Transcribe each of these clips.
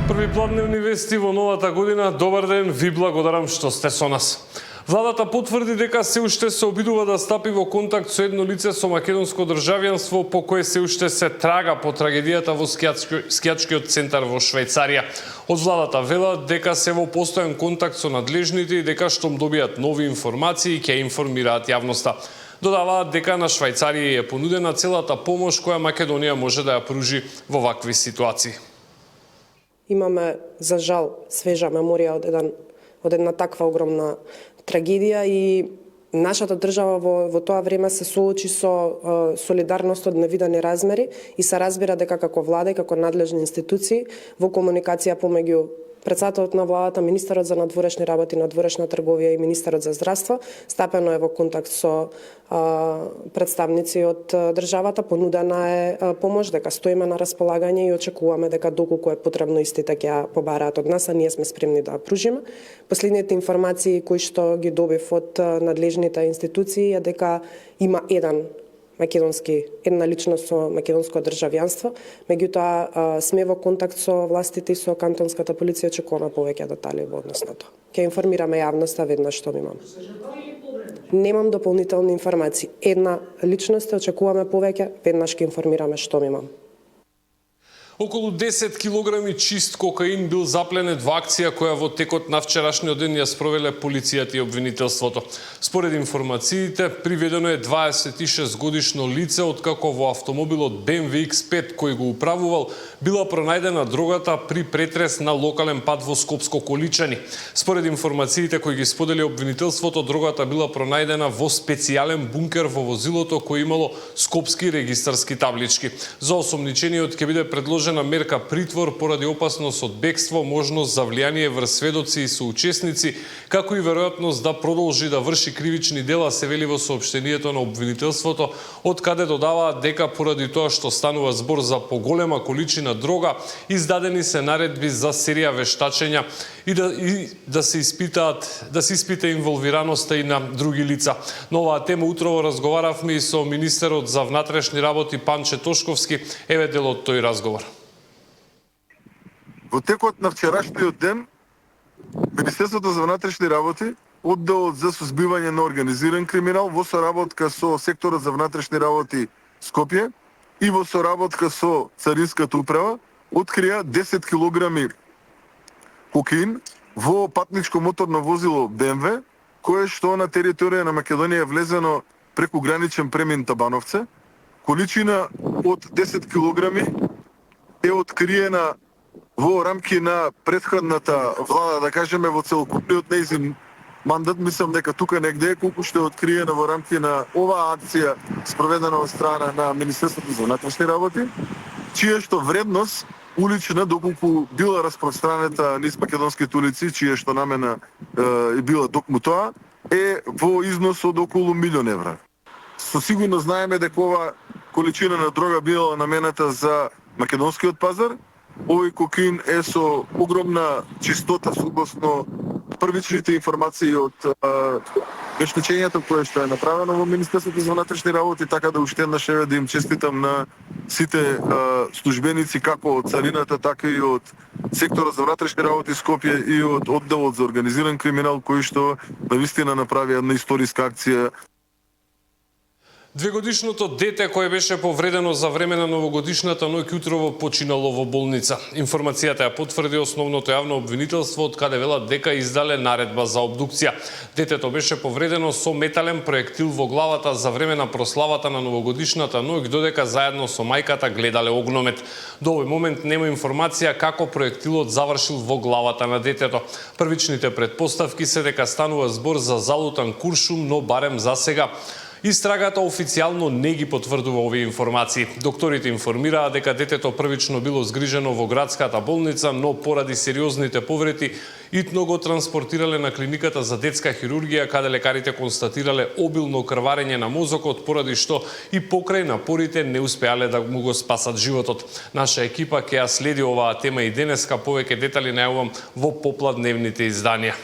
Први план дневни вести во новата година. Добар ден, ви благодарам што сте со нас. Владата потврди дека се уште се обидува да стапи во контакт со едно лице со македонско државјанство по кое се уште се трага по трагедијата во скијачкиот центар во Швајцарија. Од владата велат дека се во постојан контакт со надлежните и дека штом добијат нови информации ќе информираат јавноста. Додаваат дека на Швајцарија е понудена целата помош која Македонија може да ја пружи во вакви ситуации. Имаме, за жал, свежа меморија од една таква огромна трагедија и нашата држава во тоа време се соочи со солидарност од невидени размери и се разбира дека како влада и како надлежни институции во комуникација помеѓу председателот на владата, министерот за надворешни работи, надворешна трговија и министерот за здравство стапено е во контакт со представници од државата, понудена е помош, дека стоиме на располагање и очекуваме дека доколку е потребно истите ќе ја побараат од нас, а ние сме спремни да ја пружиме. Последните информации кои што ги добив од надлежните институции е дека има една личност со македонско државјанство, меѓутоа сме во контакт со властите и со кантонската полиција, очекуваме повеќе детали во однос на тоа. Ќе информираме јавноста веднаш што имам. Немам дополнителни информации. Една личност, очекуваме повеќе, веднаш ќе информираме што имам. Околу 10 килограми чист кокаин бил запленет во акција која во текот на вчерашниот ден ја спровеле полицијата и обвинителството. Според информациите, приведено е 26 годишно лице, откако во автомобилот BMW X5 кој го управувал, била пронајдена дрогата при претрес на локален пат во Скопско Количани. Според информациите кои ги сподели обвинителството, дрогата била пронајдена во специјален бункер во возилото кој имало скопски регистарски таблички. За осомничениот ќе биде предложена мерка притвор поради опасност од бегство, можност за влијание врз сведоци и соучесници, како и веројатност да продолжи да врши кривични дела, се вели во соопштението на обвинителството, од каде додаваат дека поради тоа што станува збор за поголема количина дрога, издадени се наредби за серија вештачења и да се испита инволвираноста и на други лица. На оваа тема утрово разговаравме и со министерот за внатрешни работи Панче Тошковски. Еве дел од тој разговор. Во текот на вчерашниот ден, Министерството за внатрешни работи, одделот за сузбивање на организиран криминал во соработка со секторот за внатрешни работи Скопје и во соработка со Царинската управа, открија 10 килограми кокаин во патничко моторно возило BMW, кое што на територија на Македонија е влезено преку граничен премин Табановце. Количина од 10 килограми е откриена во рамки на претходната влада, да кажеме во целокупниот нејзин мандат. Мислам дека тука негде колку што е откриена во рамки на оваа акција спроведена од страна на Министерството за внатрешни работи, чија што вредност улична, доколку била распространета низ македонските улици, чија што намена е била токму тоа, е во износ од околу 1 милион евра. Со сигурно знаеме дека ова количина на дрога била намената за македонскиот пазар. Овој кокаин е со огромна чистота согласно првичните информации од вештачењето кое што е направено во Министерството за внатрешни работи, така да уште еднаш да им честитам на сите службеници како од царината, така и од секторот за внатрешни работи Скопје и од одделот за организиран криминал, кои што навистина направија една историска акција. Двегодишното дете кое беше повредено за време на новогодишната ноќ утрово починало во болница. Информацијата ја потврди основното јавно обвинителство, од каде велат дека издале наредба за обдукција. Детето беше повредено со метален проектил во главата за време на прославата на новогодишната ноќ, додека заедно со мајката гледале огномет. До овој момент нема информација како проектилот завршил во главата на детето. Првичните претпоставки се дека станува збор за залутан куршум, но барем за сега истрагата официјално не ги потврдува овие информации. Докторите информираа дека детето првично било згрижено во градската болница, но поради сериозните повреди итно го транспортирале на клиниката за детска хирургија, каде лекарите констатирале обилно крварење на мозокот, поради што и покрај напорите не успеале да му го спасат животот. Наша екипа ќе ја следи оваа тема и денеска. Повеќе детали најавам во попладневните изданија.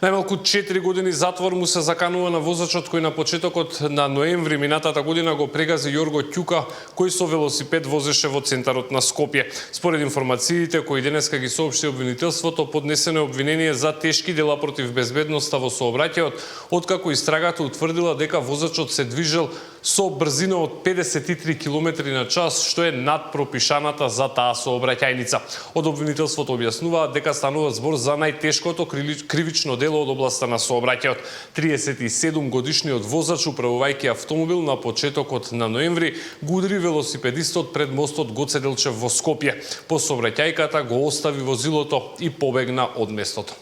Најмалку 4 години затвор му се заканува на возачот кој на почетокот на ноември минатата година го прегази Јорго Ќука, кој со велосипед возеше во центарот на Скопје. Според информациите кои денеска ги соопшти обвинителството, поднесено е обвинение за тешки дела против безбедноста во сообраќајот, откако истрагата утврдила дека возачот се движел со брзина од 53 км на час, што е над пропишаната за таа сообраќајница. Од обвинителството објаснуваат дека станува збор за најтешкото кривично дело од областа на сообраќајот. 37 годишниот возач, управувајќи автомобил на почетокот на ноември, го удри велосипедистот пред мостот Гоце Делчев во Скопје. По сообраќајката го остави возилото и побегна од местото.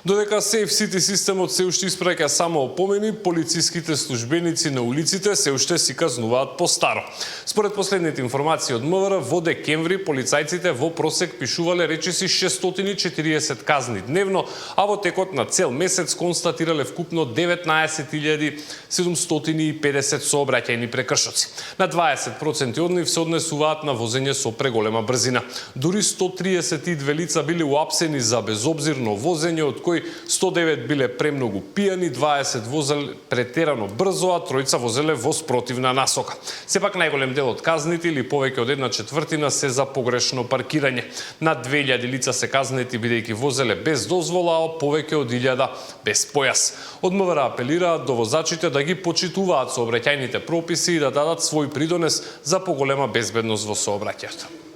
Додека Safe City системот се уште испраќа само опомени, полициските службеници на улиците се уште си казнуваат по старо. Според последните информации од МВР, во декември полицајците во просек пишувале речиси 640 казни дневно, а во текот на цел месец констатирале вкупно 19.750 сообраќајни прекршоци. На 20% од нив се однесуваат на возење со преголема брзина. Дури 132 лица биле уапсени за безобзирно возење, од 109 биле премногу пијани, 20 возеле претерано брзо, а тројца возеле во спротивна насока. Сепак најголем дел од казните или повеќе од 1/4 се за погрешно паркирање. Над 2000 лица се казнети бидејќи возеле без дозвола, а повеќе од 1000 без појас. Од МВР апелираат до возачите да ги почитуваат сообраќајните прописи и да дадат свој придонес за поголема безбедност во сообраќајот.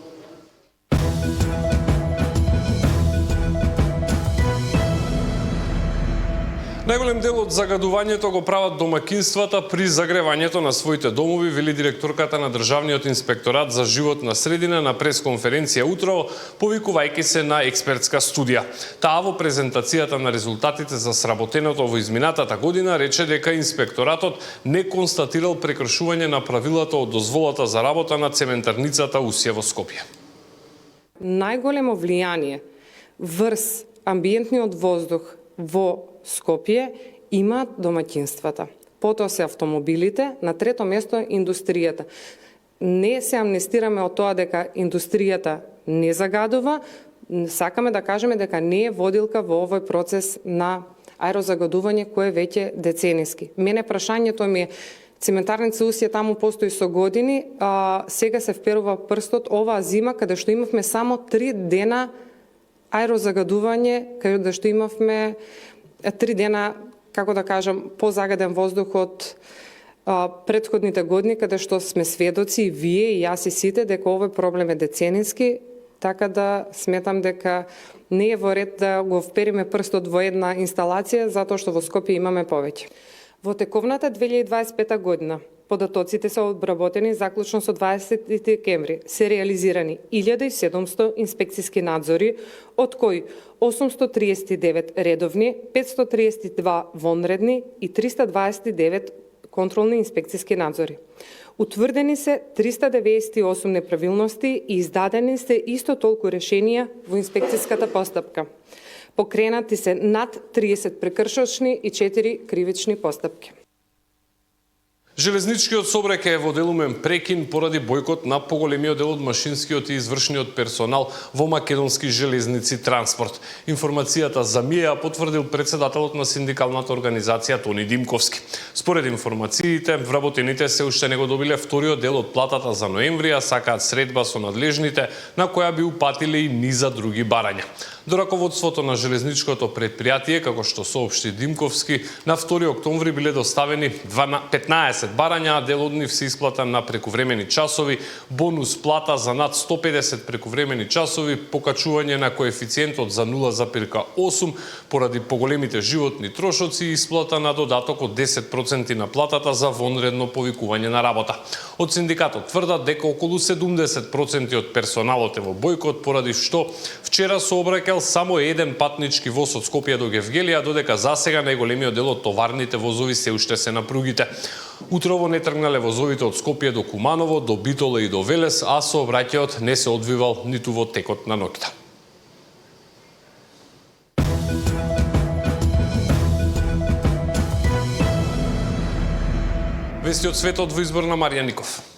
Најголем дел од загадувањето го прават домакинствата при загревањето на своите домови, вели директорката на Државниот инспекторат за животна средина на пресконференција утрово, повикувајќи се на експертска студија. Таа во презентацијата на резултатите за сработеното во изминатата година рече дека инспекторатот не констатирал прекршување на правилата од дозволата за работа на цементарницата Усје во Скопје. Најголемо влијание врз амбиентниот воздух во Скопје имаат домаќинствата. Потоа се автомобилите, на трето место индустријата. Не се амнестираме од тоа дека индустријата не загадува, сакаме да кажеме дека не е водилка во овој процес на аерозагадување кој е веќе децениски. Мене прашањето ми е, цементарница Усје таму постои со години, сега се вперува прстот оваа зима каде што имавме само 3 дена аерозагадување, каде што имавме 3 дена, како да кажам, позагаден воздух од претходните години, каде што сме сведоци и вие и јас и сите дека овој проблем е децениски, така да сметам дека не е во ред да го впериме прстот во една инсталација, затоа што во Скопје имаме повеќе. Во тековната 2025 година податоците се обработени заклучно со 20 декември. Се реализирани 1700 инспекциски надзори, од кои 839 редовни, 532 вонредни и 329 контролни инспекциски надзори. Утврдени се 398 неправилности и издадени се исто толку решенија во инспекцијската постапка. Покренати се над 30 прекршочни и 4 кривични постапки. Железничкиот сообраќај е во делумен прекин поради бојкот на поголемиот дел од машинскиот и извршниот персонал во Македонски железници транспорт. Информацијата за МИЕ потврдил председателот на синдикалната организација Тони Димковски. Според информациите, вработените се уште не го добиле вториот дел од платата за ноември, а сакаат средба со надлежните, на која би упатиле и низа други барања. До раководството на железничкото предпријатие, како што соопшти Димковски, на 2 октомври биле доставени 15 барања, а дел од нив се исплата на прекувремени часови, бонус плата за над 150 прекувремени часови, покачување на коефициентот за 0,8 поради поголемите животни трошоци и исплата на додаток од 10% на платата за вонредно повикување на работа. Од синдикатот тврдат дека околу 70% од персоналот е во бојкот, поради што вчера сообраќал само еден патнички воз од Скопје до Гевгелија, додека засега најголемиот дел од товарните возови се уште се на пругите. Утрово не тргнале возовите од Скопје до Куманово, до Битола и до Велес, а сообраќајот не се одвивал ниту во текот на ноќта. Вести од светот во избор на Марија Ников.